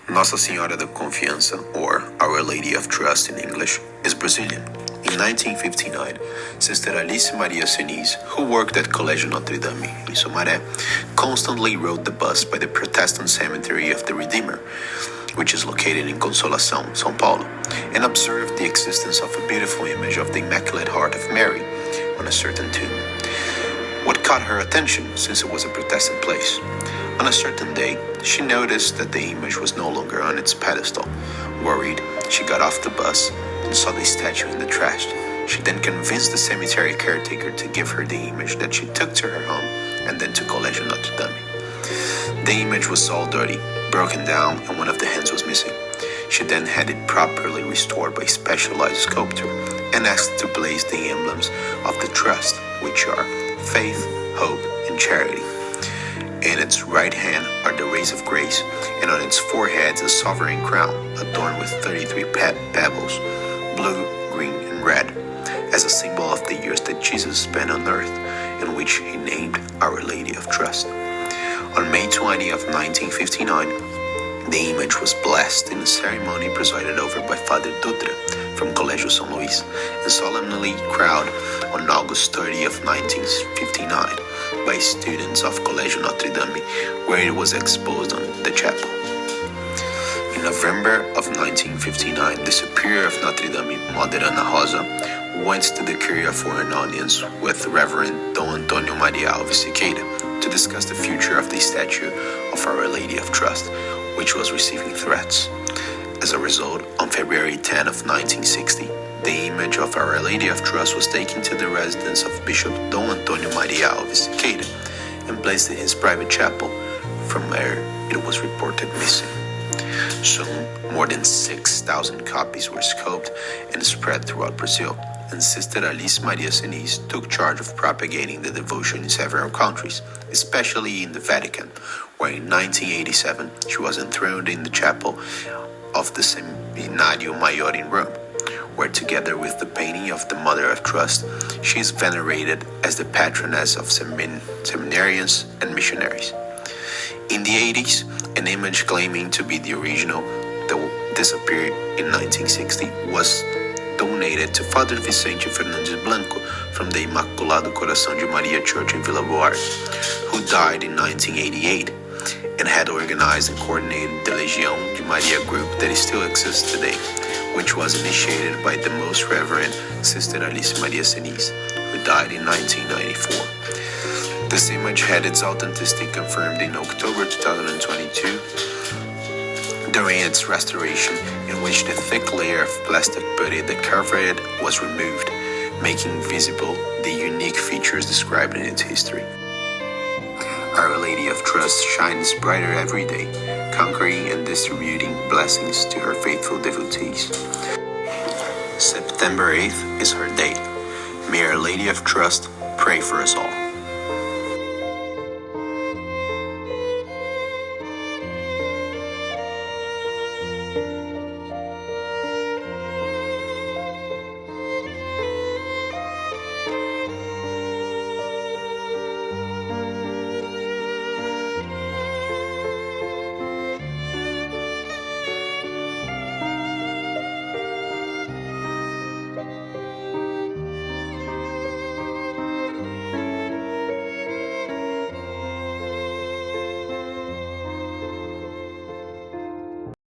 Nossa Senhora da Confiança, or Our Lady of Trust in English, is Brazilian. In 1959, Sister Alice Maria Seniz, who worked at Colégio Notre Dame in Sumaré, constantly rode the bus by the Protestant Cemetery of the Redeemer, which is located in Consolação, São Paulo, and observed the existence of a beautiful image of the Immaculate Heart of Mary on a certain tomb. What caught her attention, since it was a Protestant place? On a certain day, she noticed that the image was no longer on its pedestal. Worried, she got off the bus and saw the statue in the trash. She then convinced the cemetery caretaker to give her the image that she took to her home and then to Colégio Notre Dame. The image was all dirty, broken down, and one of the hands was missing. She then had it properly restored by a specialized sculptor and asked to place the emblems of the trust, which are faith, hope, and charity. In its right hand are the rays of grace, and on its forehead a sovereign crown adorned with 33 pebbles, blue, green, and red, as a symbol of the years that Jesus spent on earth, in which he named Our Lady of Trust. On May 20 of 1959, the image was blessed in a ceremony presided over by Father Dutra from Colégio São Luís and solemnly crowned on August 30 of 1959 by students of Colégio Notre Dame, where it was exposed on the chapel. In November of 1959, the Superior of Notre Dame, Mother Ana Rosa, went to the Curia for an audience with Reverend Dom Antônio Maria Alves Siqueira to discuss the future of the statue of Our Lady of Trust, which was receiving threats. As a result, on February 10 of 1960, the image of Our Lady of Trust was taken to the residence of Bishop Dom Antônio Maria Alves Siqueira and placed in his private chapel, from where it was reported missing. Soon, more than 6,000 copies were scoped and spread throughout Brazil, and Sister Alice Maria Seniz took charge of propagating the devotion in several countries, especially in the Vatican, where in 1987 she was enthroned in the chapel of the Seminario Maior in Rome, where together with the painting of the Mother of Trust, she is venerated as the patroness of seminarians and missionaries. In the 80s, an image claiming to be the original, though disappeared in 1960, was donated to Father Vicente Fernandes Blanco from the Imaculado Coração de Maria Church in Vila Boas, who died in 1988 and had organized and coordinated the Legião de Maria group that still exists today, which was initiated by the Most Reverend Sister Alice Maria Seniz, who died in 1994. This image had its authenticity confirmed in October 2022 during its restoration, in which the thick layer of plastic putty that covered it was removed, making visible the unique features described in its history. Our Lady of Trust shines brighter every day, conquering and distributing blessings to her faithful devotees. September 8th is her day. May Our Lady of Trust pray for us all.